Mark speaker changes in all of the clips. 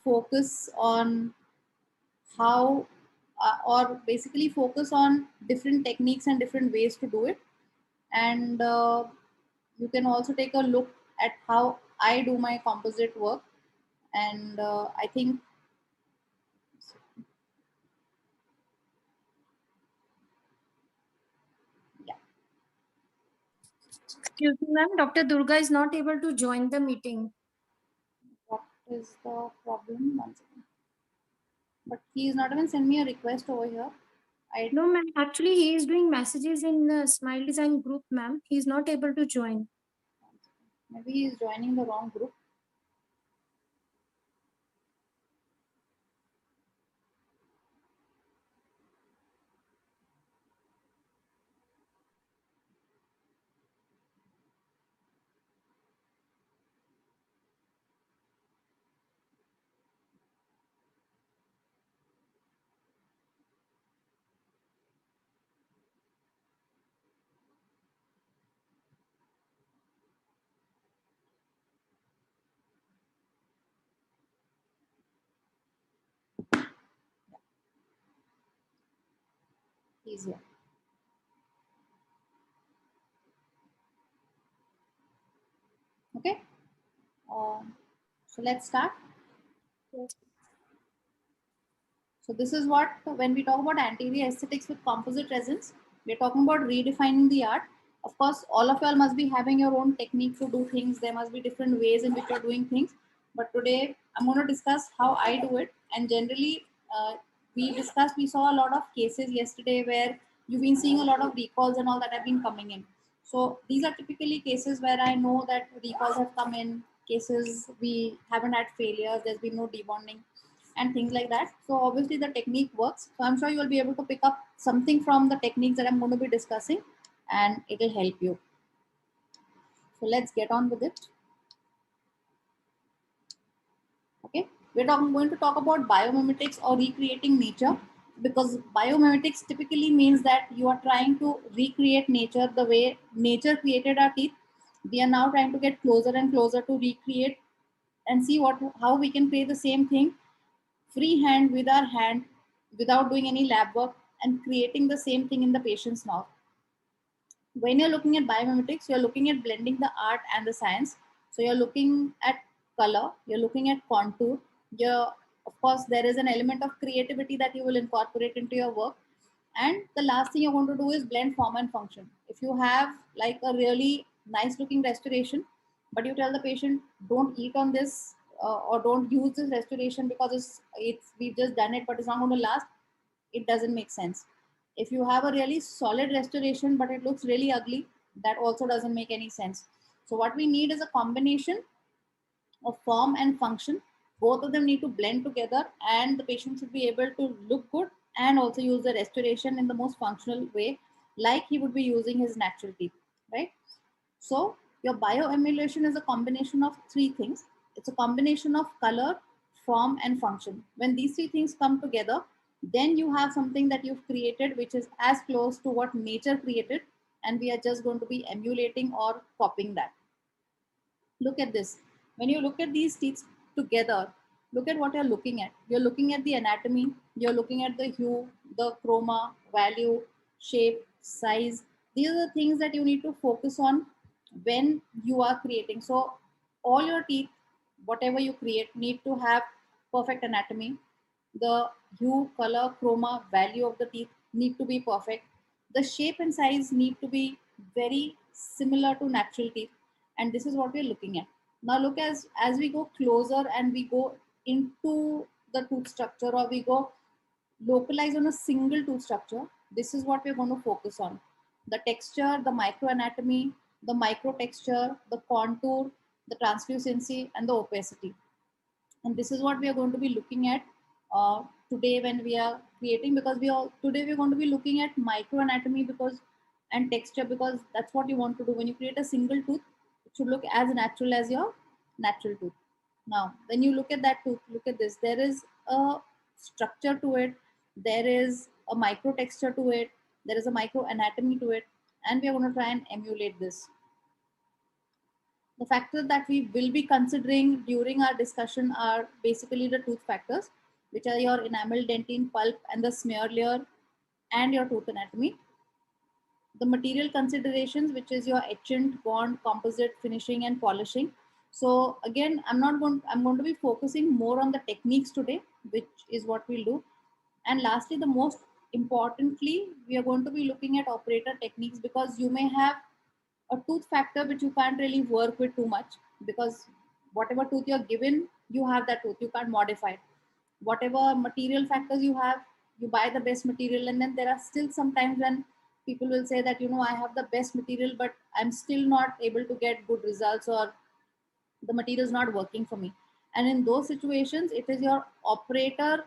Speaker 1: focus on how or basically focus on different techniques and different ways to do it. And you can also take a look at how I do my composite work. And I think, yeah.
Speaker 2: Excuse me, ma'am. Dr. Durga is not able to join the meeting.
Speaker 1: What is the problem? One second. But he is not even send me a request over here. I
Speaker 2: No, ma'am. Actually, he is doing messages in the Smile Design group, ma'am. He is not able to join.
Speaker 1: maybe he is joining the wrong group. He's here. Okay. So let's start.
Speaker 2: Yes.
Speaker 1: So this is what, when we talk about anterior aesthetics with composite resins, we're talking about redefining the art. Of course, all of y'all must be having your own technique to do things. There must be different ways in which you're doing things. But today, I'm going to discuss how I do it. And generally, we saw a lot of cases yesterday where you've been seeing a lot of recalls and all that have been coming in. So these are typically cases where I know that recalls have come in, cases we haven't had failures, there's been no debonding and things like that. So obviously the technique works. So I'm sure you will be able to pick up something from the techniques that I'm going to be discussing, and it will help you. So let's get on with it. Okay, going to talk about biomimetics or recreating nature, because biomimetics typically means that you are trying to recreate nature the way nature created our teeth. We are now trying to get closer and closer to recreate and see what how we can create the same thing freehand with our hand without doing any lab work and creating the same thing in the patient's mouth. When you're looking at biomimetics, you're looking at blending the art and the science. So you're looking at color, you're looking at contour. You're, of course, there is an element of creativity that you will incorporate into your work. And the last thing you're going to do is blend form and function. If you have like a really nice looking restoration, but you tell the patient, don't eat on this or don't use this restoration because it's we've just done it, but it's not going to last, it doesn't make sense. If you have a really solid restoration but it looks really ugly, that also doesn't make any sense. So what we need is a combination of form and function. Both of them need to blend together, and the patient should be able to look good and also use the restoration in the most functional way, like he would be using his natural teeth, right? So your bioemulation is a combination of three things. It's a combination of color, form, and function. When these three things come together, then you have something that you've created which is as close to what nature created, and we are just going to be emulating or copying that. Look at this. When you look at these teeth together, look at what you're looking at. You're looking at the anatomy, you're looking at the hue, the chroma, value, shape, size. These are the things that you need to focus on when you are creating. So all your teeth, whatever you create, need to have perfect anatomy. The hue, color, chroma, value of the teeth need to be perfect. The shape and size need to be very similar to natural teeth, and this is what we're looking at. Now look, as we go closer and we go into the tooth structure, or we go localize on a single tooth structure, this is what we're going to focus on: the texture, the microanatomy, the micro texture, the contour, the translucency, and the opacity. And this is what we are going to be looking at today when we are creating, because today we're going to be looking at microanatomy because and texture, because that's what you want to do when you create a single tooth. It should look as natural as your natural tooth. Now when you look at that tooth, look at this, there is a structure to it, there is a micro texture to it, there is a micro anatomy to it, and we are going to try and emulate this. The factors that we will be considering during our discussion are basically the tooth factors, which are your enamel, dentine, pulp, and the smear layer, and your tooth anatomy. The material considerations, which is your etchant, bond, composite, finishing, and polishing. So again, I'm going to be focusing more on the techniques today, which is what we'll do. And lastly, the most importantly, we are going to be looking at operator techniques, because you may have a tooth factor which you can't really work with too much, because whatever tooth you're given, you have that tooth, you can't modify it. Whatever material factors you have, you buy the best material, and then there are still some times when people will say that, I have the best material, but I'm still not able to get good results, or the material is not working for me. And in those situations, it is your operator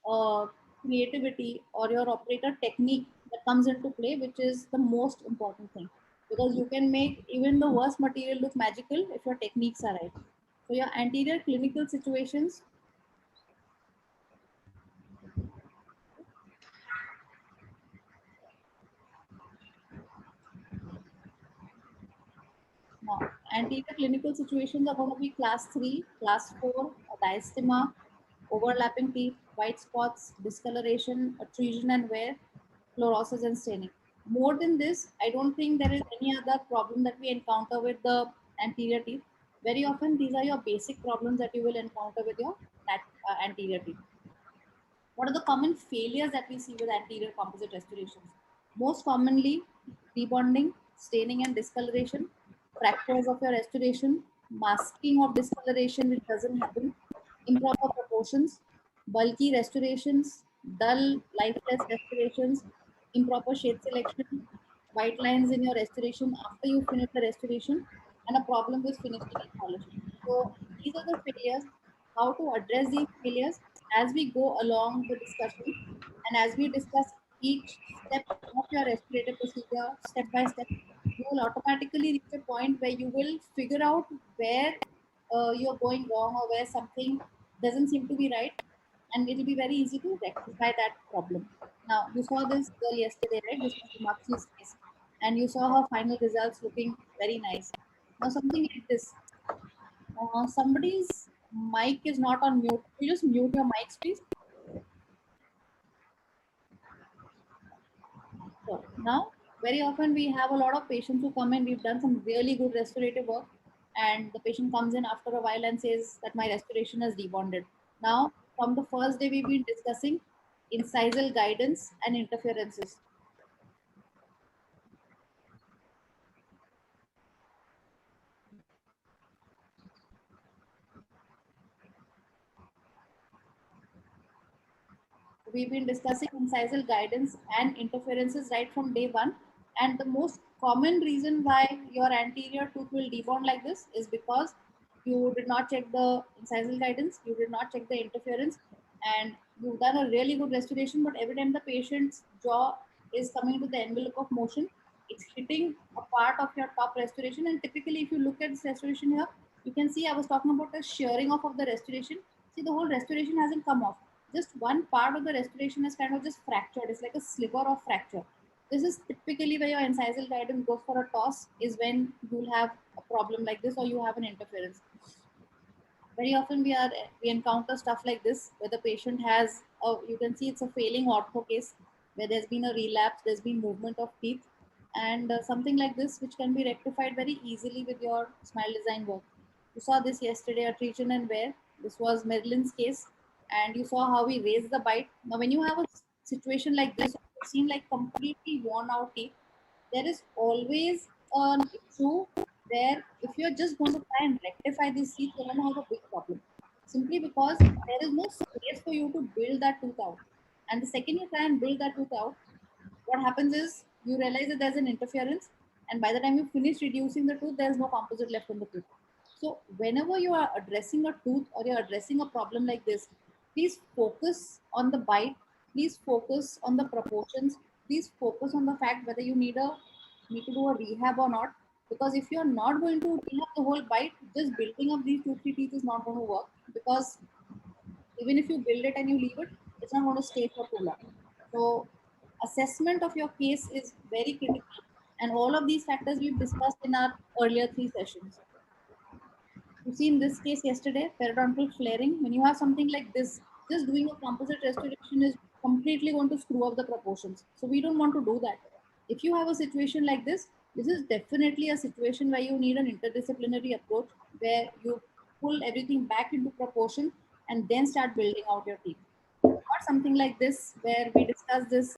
Speaker 1: uh, creativity or your operator technique that comes into play, which is the most important thing, because you can make even the worst material look magical if your techniques are right. So your anterior clinical situations. Now, anterior clinical situations are going to be class 3, class 4, diastema, overlapping teeth, white spots, discoloration, attrition and wear, fluorosis and staining. More than this, I don't think there is any other problem that we encounter with the anterior teeth. Very often, these are your basic problems that you will encounter with your anterior teeth. What are the common failures that we see with anterior composite restorations? Most commonly, rebonding, staining and discoloration, fractures of your restoration, masking of discoloration which doesn't happen, improper proportions, bulky restorations, dull, lifeless restorations, improper shade selection, white lines in your restoration after you finish the restoration, and a problem with finishing and polishing. So these are the failures. How to address these failures as we go along the discussion, and as we discuss each step of your restorative procedure step by step, you will automatically reach a point where you will figure out where you're going wrong, or where something doesn't seem to be right, and it will be very easy to rectify that problem. Now, you saw this girl yesterday, right? This was Himakshi's case, and you saw her final results looking very nice. Now, something like this, somebody's mic is not on mute. You just mute your mics, please. So now, very often we have a lot of patients who come in. We've done some really good restorative work, and the patient comes in after a while and says that my restoration has rebonded. Now, from the first day, we've been discussing incisal guidance and interferences. We've been discussing incisal guidance and interferences right from day one. And the most common reason why your anterior tooth will debond like this is because you did not check the incisal guidance, you did not check the interference, and you've done a really good restoration. But every time the patient's jaw is coming to the envelope of motion, it's hitting a part of your top restoration. And typically, if you look at this restoration here, you can see I was talking about the shearing off of the restoration. See, the whole restoration hasn't come off, just one part of the restoration is kind of just fractured. It's like a sliver of fracture. This is typically where your incisal guidance goes for a toss, is when you'll have a problem like this, or you have an interference. Very often we encounter stuff like this where the patient has you can see it's a failing ortho case, where there's been a relapse, there's been movement of teeth, and something like this which can be rectified very easily with your smile design work. You saw this yesterday at Region and Where. This was Marilyn's case, and you saw how we raised the bite. Now when you have a situation like this, it seems like completely worn out teeth, there is always an issue where if you're just going to try and rectify these seeds, you're going to have a big problem. Simply because there is no space for you to build that tooth out. And the second you try and build that tooth out, what happens is you realize that there's an interference, and by the time you finish reducing the tooth, there's no composite left in the tooth. So whenever you are addressing a tooth or you're addressing a problem like this, please focus on the bite, please focus on the proportions, please focus on the fact whether you need to do a rehab or not. Because if you're not going to rehab the whole bite, just building up these 2 3 teeth is not going to work, because even if you build it and you leave it, it's not going to stay for too long. So assessment of your case is very critical, and all of these factors we've discussed in our earlier 3 sessions. You see in this case yesterday, periodontal flaring, when you have something like this, just doing a composite restoration is completely going to screw up the proportions. So we don't want to do that. If you have a situation like this is definitely a situation where you need an interdisciplinary approach where you pull everything back into proportion and then start building out your teeth. Not something like this where we discuss this